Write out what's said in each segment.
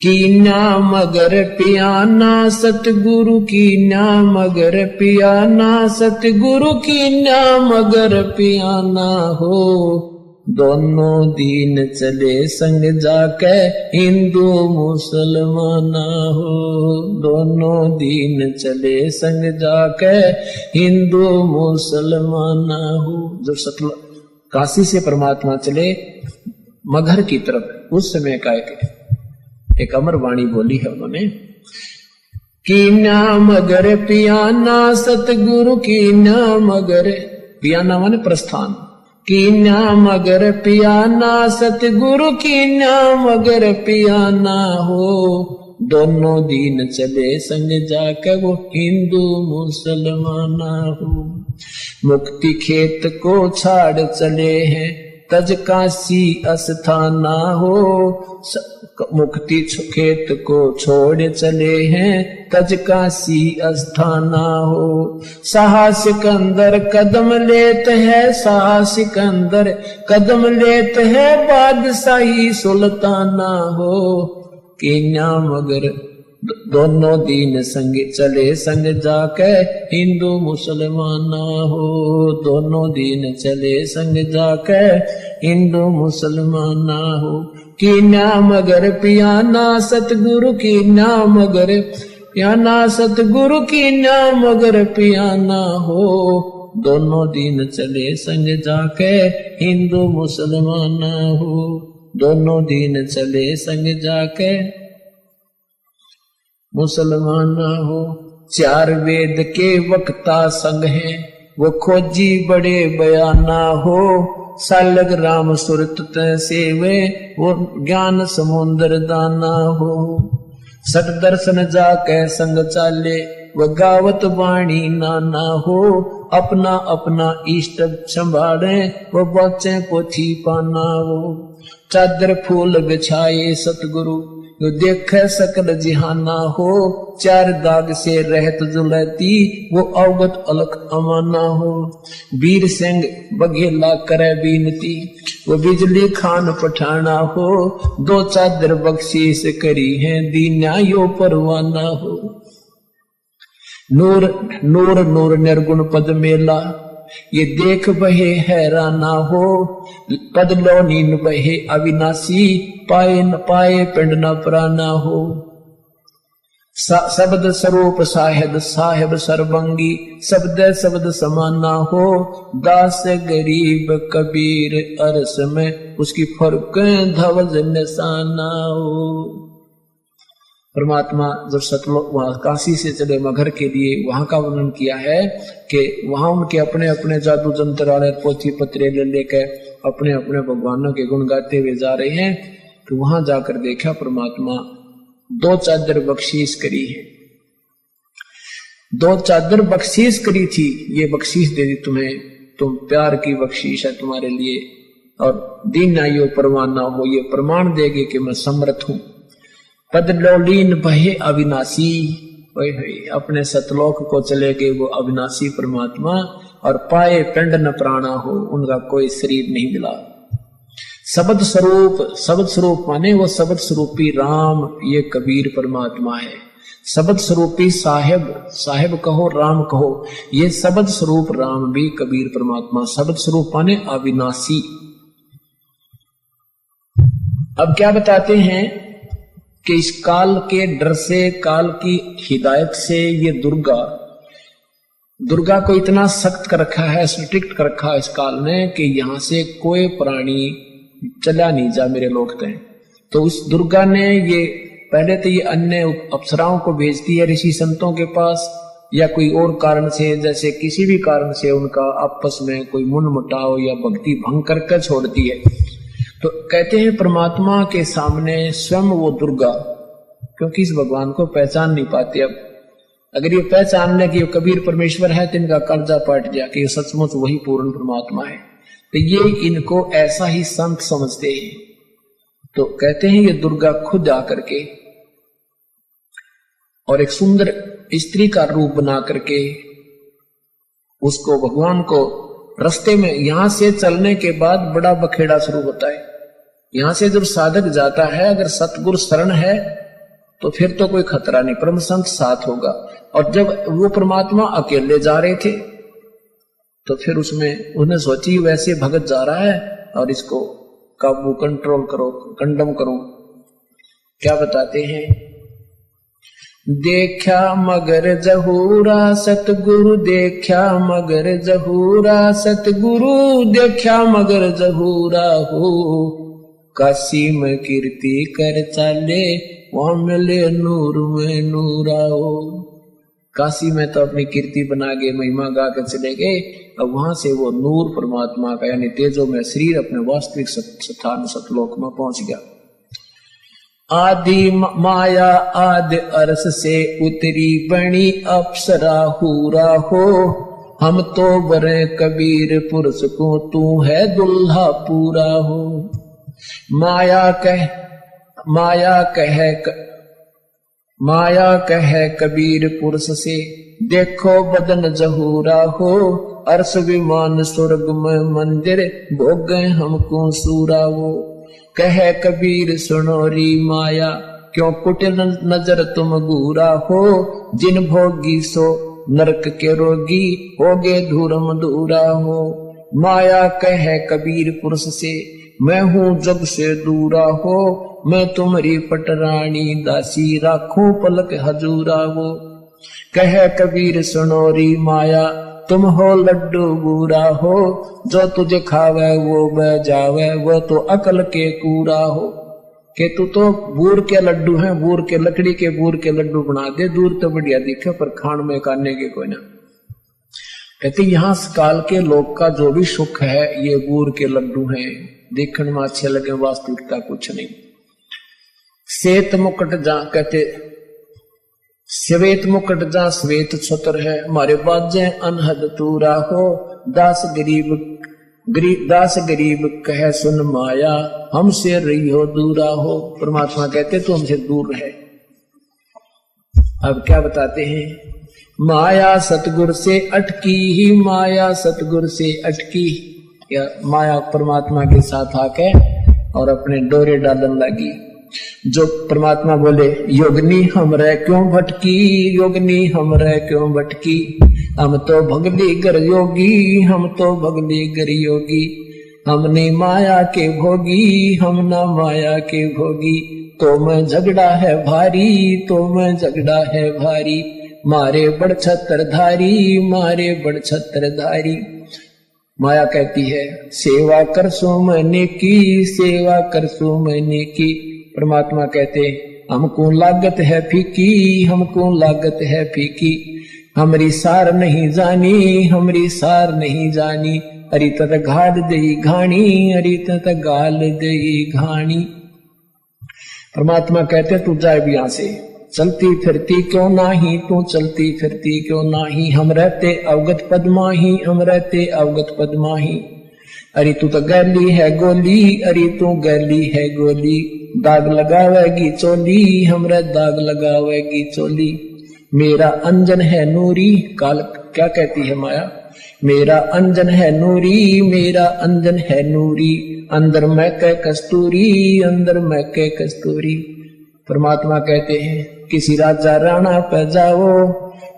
Kenya मगर पियाना सतगुरु Kenya मगर पियाना सतगुरु कीन्या मगर पियाना हो। दोनों दीन चले संग जाके हिंदू मुसलमाना हो। दोनों दीन चले संग जाके हिंदू मुसलमाना हो। जो सतल काशी से परमात्मा चले मगहर की तरफ, उस समय का एक अमर वाणी बोली है उन्होंने। कीन्या मगर पियाना सतगुरु कीन्या मगर, पियाना माने प्रस्थान, कीन्या मगर पियाना सतगुरु कीन्या मगर पियाना हो। दोनों दीन चले संग जाकर वो हिंदू मुसलमाना हो। मुक्ति खेत को छाड़ चले हैं तज काशी अस्थाना हो। मुक्ति खेत को छोड़ चले हैं तज काशी अस्थाना हो। साहसिक अंदर कदम लेत है, साहसिक अंदर कदम लेत है बादशाही सुल्ताना हो। कीन्या मगर दोनों दीन संग चले संग जाके हिंदू मुसलमाना हो। दोनों दीन चले संग जाके हिंदू मुसलमाना हो। कीन्या मगर पियाना सतगुरु कीन्या मगर पियाना सतगुरु कीन्या मगर पियाना हो। दोनों दीन चले संग जाके हिंदू मुसलमाना हो। दोनों दीन चले संग जाके मुसलमाना हो। चार वेद के वक्ता संग हैं वो खोजी बड़े बयाना हो। सालग राम सुरत सेवे वो ज्ञान समुद्र दाना हो। सत दर्शन जाके संग चाले वो गावत वाणी नाना हो। अपना अपना इष्ट संभाले वो बचे पोथी पाना हो। चादर फूल बिछाए सतगुरु जो देख सकल जिहाना हो। चार दाग से रहत जुलती वो अवगत अलख अमाना हो। वीर सिंह बघेला करे बीनती वो बिजली खान पठाना हो। दो चादर बख्शीश करी है दीन्या यो परवाना हो। नूर नूर नूर निर्गुण पद मेला ये देख बहे हैराना हो। पद लो नीन बहे अविनाशी पाए न पाए पिंड न प्राना हो। शब्द स्वरूप साहेब साहेब सर्वंगी शब्द शब्द समाना हो। दास गरीब कबीर अरस में उसकी फर्क धवज निशाना हो। परमात्मा जब सतलोक वहां काशी से चले मगहर के लिए, वहां का वर्णन किया है कि वहां उनके अपने अपने जादू जंत्र वाले पोथी पत्रे ले लेकर अपने अपने भगवानों के गुण गाते हुए जा रहे हैं। तो वहां जाकर देखा परमात्मा दो चादर बख्शीश करी है। दो चादर बख्शीश करी थी, ये बख्शीश दे दी तुम्हें, तुम प्यार की बख्शीश है तुम्हारे लिए। और दीन आयो परवाना हो, ये प्रमाण देगे कि मैं समर्थ हूं। पद लोलीन बहे अविनाशी, अपने सतलोक को चले गए वो अविनाशी परमात्मा। और पाए पिंड न प्राणा हो, उनका कोई शरीर नहीं मिला। शब्द स्वरूप, शब्द स्वरूप माने वो शब्द स्वरूपी राम, ये कबीर परमात्मा है। शब्द स्वरूपी साहेब, साहेब कहो राम कहो, ये शब्द स्वरूप राम भी कबीर परमात्मा। शब्द स्वरूप माने अविनाशी। अब क्या बताते हैं कि इस काल के डर से, काल की हिदायत से ये दुर्गा को इतना सख्त कर रखा है, स्ट्रिक्ट कर रखा है इस काल ने कि यहां से कोई प्राणी चला नहीं जा मेरे लोग तय। तो उस दुर्गा ने ये पहले तो ये अन्य अप्सराओं को भेजती है ऋषि संतों के पास, या कोई और कारण से, जैसे किसी भी कारण से उनका आपस में कोई मनमुटाव या भक्ति भंग करके छोड़ती है। तो कहते हैं परमात्मा के सामने स्वयं वो दुर्गा, क्योंकि इस भगवान को पहचान नहीं पाते। अब अगर ये पहचान ले कि ये कबीर परमेश्वर है तो इनका कर्जा पट गया कि ये सचमुच वही पूर्ण परमात्मा है। तो ये इनको ऐसा ही संत समझते हैं। तो कहते हैं ये दुर्गा खुद आकर के और एक सुंदर स्त्री का रूप बना करके उसको, भगवान को रास्ते में, यहां से चलने के बाद बड़ा बखेड़ा शुरू होता है। यहां से जब साधक जाता है, अगर सतगुरु शरण है तो फिर तो कोई खतरा नहीं, परम संत साथ होगा। और जब वो परमात्मा अकेले जा रहे थे तो फिर उसमें उन्हें सोची वैसे भगत जा रहा है और इसको काबू कंट्रोल करो, कंडम करो। क्या बताते हैं, देखा मगर जहूरा सतगुरु, देखा मगर जहूरा सतगुरु, देखा मगर जहूरा हो, काशी में कीर्ति कर चाले, वहां मिले नूर में नूरा हो। काशी में तो अपनी कीर्ति बना के महिमा गा के चले गए, अब वहां से वो नूर परमात्मा का यानी तेजो में शरीर अपने वास्तविक स्थान सतलोक में पहुंच गया। आदि माया आदि अर्श से उतरी बनी अप्सरा हूरा हो, हम तो बरे कबीर पुरुष को, तू है दुल्हा पूरा हो। माया कहे कबीर पुरुष से, देखो बदन जहूरा हो, अर्श विमान स्वर्ग में मंदिर, भोग हमको सूरा वो। कहे कबीर सुनोरी माया, क्यों कुटिल नजर तुम घूरा हो, जिन भोगी सो नरक के रोगी, होगे धूरम दूरा हो। माया कहे कबीर पुरुष से, मैं हूँ जग से दूरा हो, मैं तुम्हारी पटरानी दासी, राखूं पलक हजूरा वो। कहे कबीर सुनोरी माया, तुम हो लड्डू बूरा हो, जो तुझे खावे वो बह जावे, वो तो अकल के कूड़ा हो। के तू तो बूर के लड्डू हैं, बूर के लकड़ी के बूर के लड्डू बना दे, दूर तो बढ़िया दिखे पर खान में काने के कोई ना। कहते यहाँ काल के लोग का जो भी सुख है ये बूर के लड्डू हैं, देखने में अच्छे लगे, वास्तविकता कुछ नहीं। श्वेत मुकुट जा कहते श्वेत मुकुट जा श्वेत छत्र है, हमारे बाजे अनहद तूरा हो, दास गरीब कहे सुन माया, हमसे रही हो दूरा हो। परमात्मा कहते तो हमसे दूर है। अब क्या बताते हैं, माया सतगुर से अटकी ही, माया सतगुर से अटकी, या माया परमात्मा के साथ आके और अपने डोरे डालन लगी। जो परमात्मा बोले योगनी हमरे क्यों भटकी, योगनी हमरे क्यों भटकी, हम तो भगली गर योगी, हम तो भगली गर योगी, हमने माया के भोगी, हम ना माया के भोगी, तो मैं झगड़ा है भारी, तो मैं झगड़ा है भारी, मारे बड़ छत्रधारी, मारे बड़ छत्रधारी। माया कहती है सेवा कर सो मैंने की, सेवा कर सो मैंने की। परमात्मा कहते हमको लागत है फीकी, हमको लागत है फीकी, हमारी सार नहीं जानी, हमारी सार नहीं जानी, अरे तत घाल दई घाणी, अरे तत गाल दई घाणी। परमात्मा कहते तू जाए भी यहां से, चलती फिरती क्यों नाही, तू चलती फिरती क्यों नाही, हम रहते अवगत पद्माही, हम रहते अवगत पद्माही। अरे तू तो गैली है गोली, अरे तू गैली है गोली, दाग लगावेगी चोली, हमरा दाग लगावेगी चोली। मेरा अंजन है नूरी, काल क्या कहती है माया, मेरा अंजन है नूरी, मेरा अंजन है नूरी, अंदर मैं कह कस्तूरी, अंदर मैं कह कस्तूरी। परमात्मा कहते हैं किसी राजा राणा पे जाओ,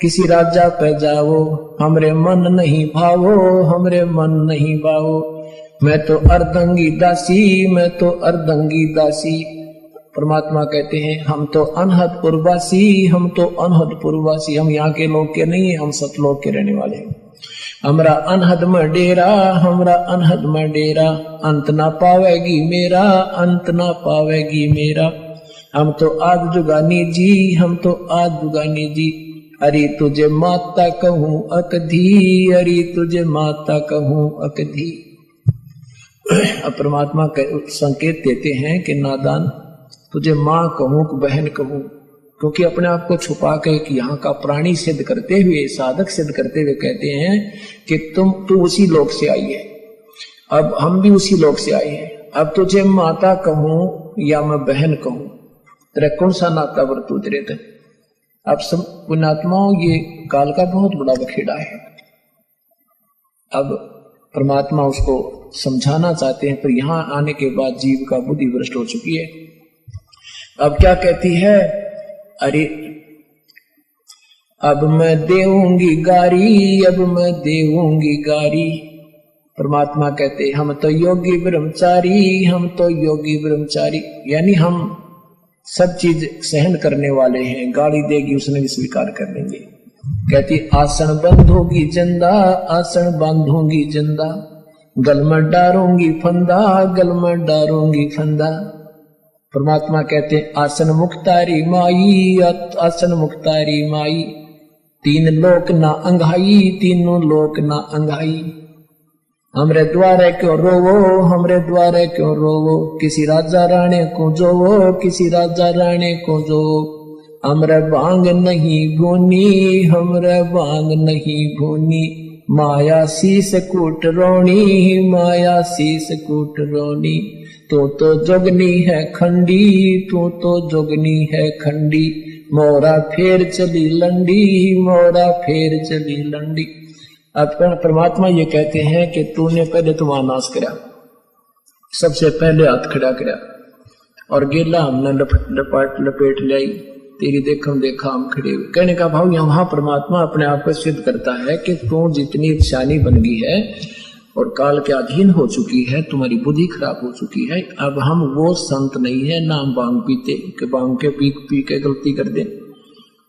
किसी राजा पे जाओ, हमरे मन नहीं भावो, हमरे मन नहीं भावो, मैं तो अर्धंगी दासी, मैं तो अर्धंगी दासी। परमात्मा कहते हैं हम तो अनहदपुर वासी, हम तो अनहदपुर वासी, हम यहाँ के लोग के नहीं है, हम सतलोक के रहने वाले हैं। हमरा अनहद में डेरा, हमरा अनहद में डेरा, अंत ना पावेगी मेरा, अंत ना पावेगी मेरा। हम तो आग जुगानी जी, हम तो आग जुगानी जी, अरे तुझे माता कहूँ अकधी, अरे तुझे माता कहूँ अकधी। अब परमात्मा संकेत देते हैं कि नादान तुझे माँ कहूँ कि बहन कहूँ, क्योंकि अपने आप को छुपा के एक यहाँ का प्राणी सिद्ध करते हुए, साधक सिद्ध करते हुए कहते हैं कि तू उसी लोक से आई है, अब हम भी उसी लोक से आए हैं, अब तुझे माता कहूँ या मैं बहन कहूँ, तेरा कौन सा नाता बरतू तेरे तक। अब सब पुण्यात्माओं ये काल का बहुत बड़ा बखेड़ा है। अब परमात्मा उसको समझाना चाहते हैं, पर यहाँ आने के बाद जीव का बुद्धि भ्रष्ट हो चुकी है। अब क्या कहती है अरे अब मैं देऊंगी गारी, अब मैं देऊंगी गारी। परमात्मा कहते हम तो योगी ब्रह्मचारी, हम तो योगी ब्रह्मचारी, यानी हम सब चीज सहन करने वाले हैं। गाली देगी उसने भी स्वीकार कर लेंगे। कहती आसन बंधोगी जिंदा, आसन बांधूंगी जिंदा, गल में डारूंगी फंदा, गल में डारूंगी फंदा। परमात्मा कहते आसन मुक्तारी माई, आसन मुक्तारी माई, तीन लोक ना अंघाई, तीनों लोक ना अंघाई। हमरे द्वारे क्यों रोवो, हमरे द्वारे क्यों रोवो, किसी राजा राणे को जोवो, किसी राजा राणे को जो। हमरे भांग नहीं भूनी, हमरे भांग नहीं भूनी, माया शीस कूट रोनी, माया शीस कूट रोनी। तू तो जोगनी है खंडी, तू तो जोगनी है खंडी, मोरा फेर चली लंडी, मोरा फेर चली लंडी। अब परमात्मा ये कहते हैं कि तूने पहले तो वहां नाश करा, सबसे पहले हाथ खड़ा करा और गेला हमने लपेट लाई, तेरी देखम देखा हम खड़े हुए। कहने का भाव यहाँ परमात्मा अपने आप को सिद्ध करता है कि तू जितनी शानी बन गई है और काल के अधीन हो चुकी है, तुम्हारी बुद्धि खराब हो चुकी है। अब हम वो संत नहीं है ना हम बांग पीते कि बांग के पी के गलती कर दे,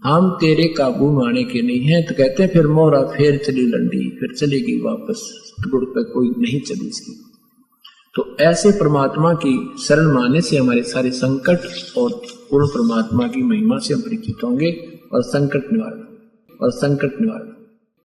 हम तेरे काबू में आने के नहीं है। तो कहते हैं फिर मोरा फेर चली लंडी, फिर चलेगी वापस, गुड़ पे कोई नहीं चली इसकी। तो ऐसे परमात्मा की शरण माने से हमारे सारे संकट और पूर्ण परमात्मा की महिमा से हम परिचित होंगे और संकट निवारण